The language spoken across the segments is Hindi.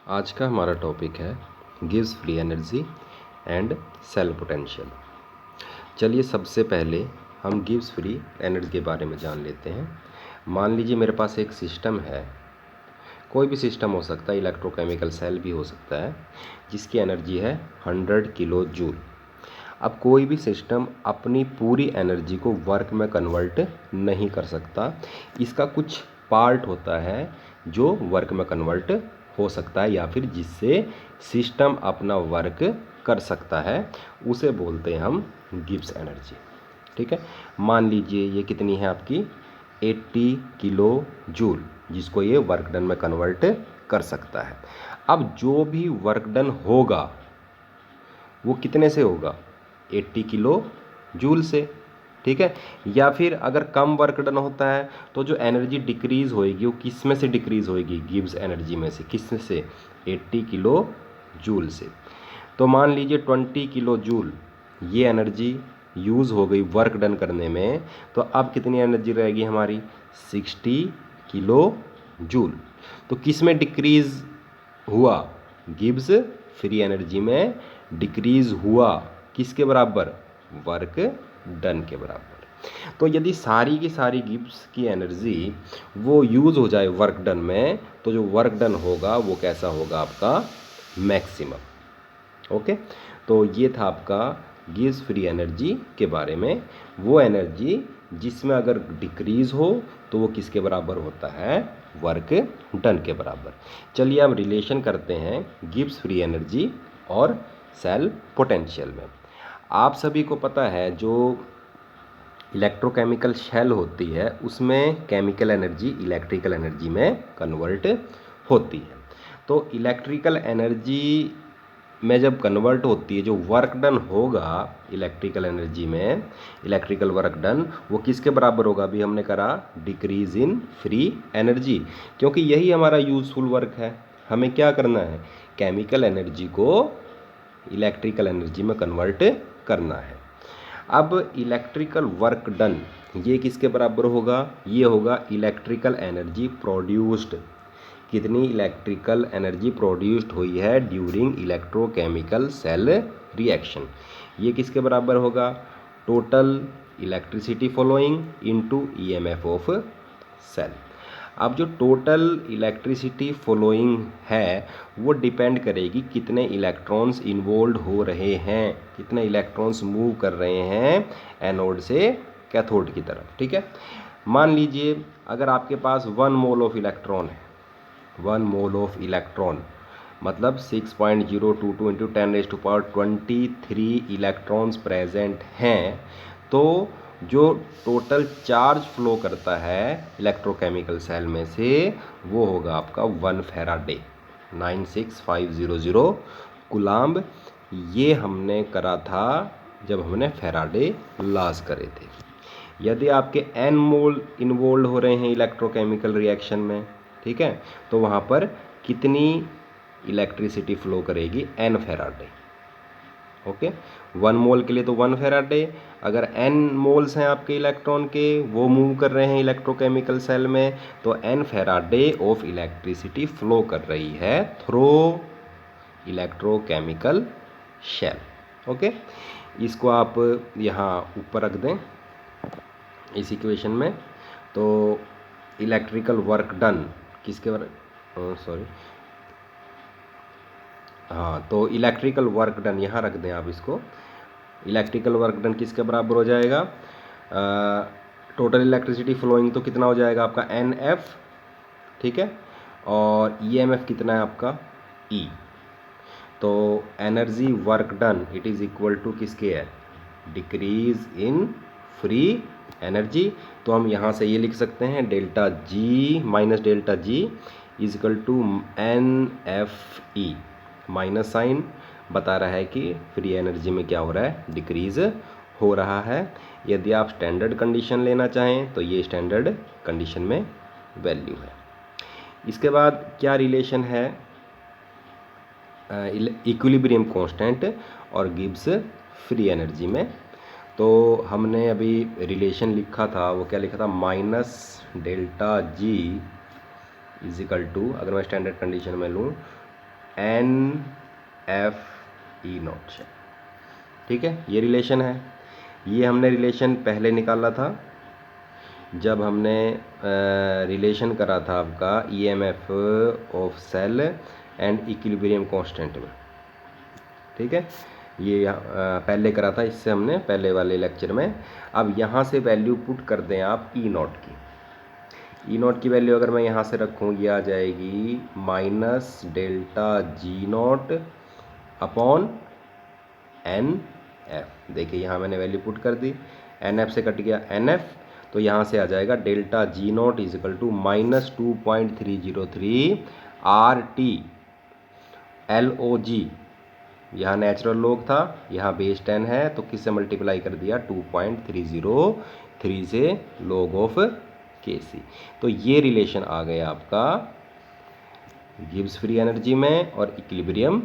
आज का हमारा टॉपिक है गिव्स free energy and cell potential. चलिए सबसे पहले हम गिव्स फ्री एनर्जी के बारे में जान लेते हैं। मान लीजिए मेरे पास एक सिस्टम है, कोई भी सिस्टम हो सकता है, इलेक्ट्रोकेमिकल सेल भी हो सकता है, जिसकी एनर्जी है 100 किलो जूल। अब कोई भी सिस्टम अपनी पूरी एनर्जी को वर्क में कन्वर्ट नहीं कर सकता। इसका कुछ पार्ट होता है जो वर्क में कन्वर्ट हो सकता है या फिर जिससे सिस्टम अपना वर्क कर सकता है, उसे बोलते हैं हम गिब्स एनर्जी। ठीक है, मान लीजिए ये कितनी है आपकी 80 किलो जूल, जिसको ये वर्क डन में कन्वर्ट कर सकता है। अब जो भी वर्क डन होगा वो कितने से होगा, 80 किलो जूल से। ठीक है, या फिर अगर कम वर्क डन होता है तो जो एनर्जी डिक्रीज होएगी वो किस में से डिक्रीज होएगी, गिब्स एनर्जी में से। किस से, 80 किलो जूल से। तो मान लीजिए 20 किलो जूल ये एनर्जी यूज़ हो गई वर्क डन करने में, तो अब कितनी एनर्जी रहेगी हमारी, 60 किलो जूल। तो किस में डिक्रीज हुआ, गिब्स फ्री एनर्जी में डिक्रीज हुआ। किसके बराबर, वर्क डन के बराबर। तो यदि सारी की सारी गिब्स की एनर्जी वो यूज़ हो जाए वर्क डन में, तो जो वर्क डन होगा वो कैसा होगा आपका, मैक्सिमम। ओके, तो ये था आपका गिव्स फ्री एनर्जी के बारे में। वो एनर्जी जिसमें अगर डिक्रीज हो तो वो किसके बराबर होता है, वर्क डन के बराबर। चलिए अब रिलेशन करते हैं गिब्स फ्री एनर्जी और सेल पोटेंशियल में। आप सभी को पता है जो इलेक्ट्रोकेमिकल शेल होती है उसमें केमिकल एनर्जी इलेक्ट्रिकल एनर्जी में कन्वर्ट होती है। तो इलेक्ट्रिकल एनर्जी में जब कन्वर्ट होती है, जो वर्क डन होगा इलेक्ट्रिकल एनर्जी में, इलेक्ट्रिकल वर्क डन, वो किसके बराबर होगा, अभी हमने करा डिक्रीज इन फ्री एनर्जी। क्योंकि यही हमारा यूजफुल वर्क है, हमें क्या करना है, केमिकल एनर्जी को इलेक्ट्रिकल एनर्जी में कन्वर्ट करना है। अब इलेक्ट्रिकल वर्क डन ये किसके बराबर होगा, ये होगा इलेक्ट्रिकल एनर्जी प्रोड्यूस्ड। कितनी इलेक्ट्रिकल एनर्जी प्रोड्यूस्ड हुई है ड्यूरिंग इलेक्ट्रोकेमिकल सेल रिएक्शन, ये किसके बराबर होगा, total electricity following into EMF of cell. अब जो टोटल इलेक्ट्रिसिटी फॉलोइंग है वो डिपेंड करेगी कितने इलेक्ट्रॉन्स इन्वॉल्व हो रहे हैं, कितने इलेक्ट्रॉन्स मूव कर रहे हैं एनोड से कैथोड की तरफ। ठीक है, मान लीजिए अगर आपके पास 1 मोल ऑफ इलेक्ट्रॉन है, 1 मोल ऑफ इलेक्ट्रॉन मतलब 6.022 इंटू 10⁻23 इलेक्ट्रॉन्स प्रेजेंट हैं, तो जो टोटल चार्ज फ्लो करता है इलेक्ट्रोकेमिकल सेल में से वो होगा आपका 1 फैराडे, 96500 कूलम्ब। ये हमने करा था जब हमने फैराडे लॉज करे थे। यदि आपके n मोल इन्वॉल्व हो रहे हैं इलेक्ट्रोकेमिकल रिएक्शन में, ठीक है, तो वहाँ पर कितनी इलेक्ट्रिसिटी फ्लो करेगी, n फैराडे। ओके, 1 मोल के लिए तो 1 फैराडे। अगर n मोल्स हैं आपके इलेक्ट्रॉन के, वो मूव कर रहे हैं इलेक्ट्रोकेमिकल सेल में, तो n Faraday of electricity flow कर रही है थ्रू इलेक्ट्रोकेमिकल शेल। ओके, इसको आप यहाँ ऊपर रख दें इस इक्वेशन में। तो इलेक्ट्रिकल वर्क डन किसके सॉरी हाँ, तो इलेक्ट्रिकल वर्क डन यहाँ रख दें आप इसको। इलेक्ट्रिकल वर्क डन किसके बराबर हो जाएगा, टोटल इलेक्ट्रिसिटी फ्लोइंग तो कितना हो जाएगा आपका NF, ठीक है, और EMF कितना है आपका E। तो energy work done it is equal to किसके है, डिक्रीज इन फ्री एनर्जी। तो हम यहाँ से ये लिख सकते हैं delta G minus delta G is equal to NFE। Minus sign बता रहा है कि फ्री एनर्जी में क्या हो रहा है, डिक्रीज हो रहा है। यदि आप स्टैंडर्ड कंडीशन लेना चाहें तो ये स्टैंडर्ड कंडीशन में वैल्यू है। इसके बाद क्या रिलेशन है इक्विलिब्रियम कांस्टेंट और गिब्स फ्री एनर्जी में। तो हमने अभी रिलेशन लिखा था, वो क्या लिखा था, minus delta G is equal to, अगर मैं स्टैंडर्ड कंडीशन में लूँ NF_E0 शेल। ठीक है, ये रिलेशन है। ये हमने रिलेशन पहले निकाला था जब हमने रिलेशन करा था आपका EMF of cell and equilibrium constant में। ठीक है, ये पहले करा था, इससे हमने पहले वाले लेक्चर में। अब यहाँ से वैल्यू पुट कर दें आप E0 की। E0 की वैल्यू अगर मैं यहाँ से रखूँ, ये आ जाएगी -Δ_G0 अपॉन NF। देखिए यहाँ मैंने वैल्यू पुट कर दी, NF से कट गया NF, तो यहाँ से आ जाएगा Δ_G0 equal to -2.303 RT LOG। यहाँ नेचुरल लॉग था, यहाँ बेस 10 है, तो किससे मल्टीप्लाई कर दिया 2.303 से log ऑफ Kc। तो ये रिलेशन आ गया आपका गिब्स फ्री एनर्जी में और इक्विलिब्रियम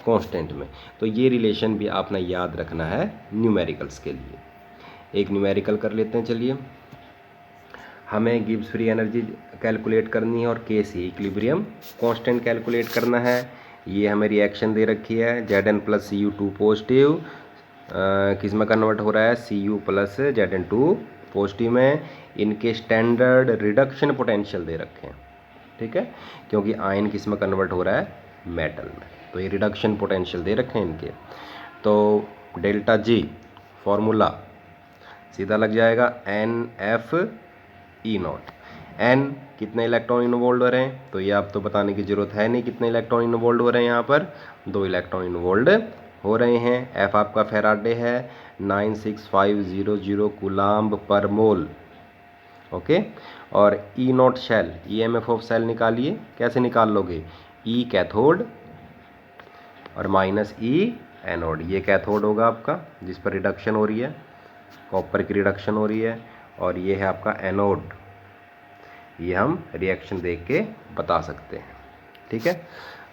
कांस्टेंट में। तो ये रिलेशन भी आपने याद रखना है न्यूमेरिकल्स के लिए। एक न्यूमेरिकल कर लेते हैं, चलिए। हमें गिब्स फ्री एनर्जी कैलकुलेट करनी है और Kc इक्विलिब्रियम कांस्टेंट कैलकुलेट करना है। ये हमें रिएक्शन दे रखी है, Zn प्लस Cu2 पॉजिटिव किस में कन्वर्ट हो रहा है, Cu प्लस Zn2 पॉजिटिव में। इनके स्टैंडर्ड रिडक्शन पोटेंशियल दे रखे हैं। ठीक है, क्योंकि आयन किस में कन्वर्ट हो रहा है, मेटल में, तो ये रिडक्शन पोटेंशियल दे रखे हैं इनके। तो ΔG फॉर्मूला सीधा लग जाएगा NF_E0। N कितने इलेक्ट्रॉन इन्वॉल्व हो रहे हैं, तो ये आप तो बताने की जरूरत है नहीं कितने इलेक्ट्रॉन इन्वॉल्व हो रहे हैं। यहाँ पर 2 इलेक्ट्रॉन इन्वॉल्व हो रहे हैं। F आपका फैराडे है, 96500 कूलाम्ब पर मोल। ओके, और E0 shell, EMF of cell निकालिए। कैसे निकाल लोगे, E कैथोड और -E एनोड। ये कैथोड होगा आपका जिस पर रिडक्शन हो रही है, कॉपर की रिडक्शन हो रही है, और ये है आपका एनोड। ये हम रिएक्शन देख के बता सकते हैं। ठीक है,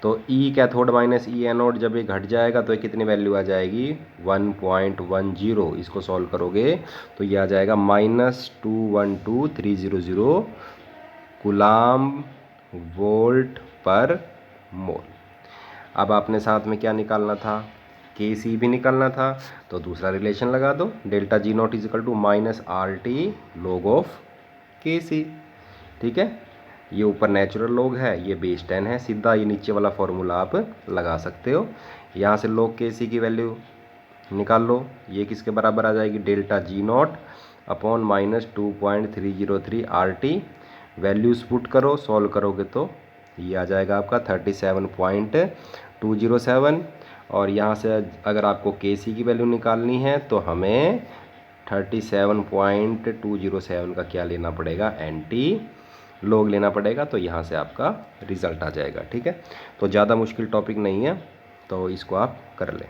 तो E कैथोड -E एनोड जब ये घट जाएगा तो ये कितनी वैल्यू आ जाएगी, 1.10। इसको सॉल्व करोगे तो ये आ जाएगा -212300 कूलाम्ब वोल्ट पर मोल। अब आपने साथ में क्या निकालना था, Kc भी निकालना था, तो दूसरा रिलेशन लगा दो, ΔG0 equal to -RT log of Kc। ठीक है, ये ऊपर नेचुरल लॉग है, ये बेस 10 है, सीधा ये नीचे वाला फॉर्मूला आप लगा सकते हो। यहाँ से log Kc की वैल्यू निकाल लो, ये किसके बराबर आ जाएगी, ΔG0 upon -2.303 RT। Values put करो, सॉल्व करोगे तो ये आ जाएगा आपका 37.207। और यहाँ से अगर आपको Kc की वैल्यू निकालनी है तो हमें 37.207 का क्या लेना पड़ेगा, एंटी लॉग लेना पड़ेगा। तो यहाँ से आपका रिजल्ट आ जाएगा। ठीक है, तो ज़्यादा मुश्किल टॉपिक नहीं है, तो इसको आप कर लें।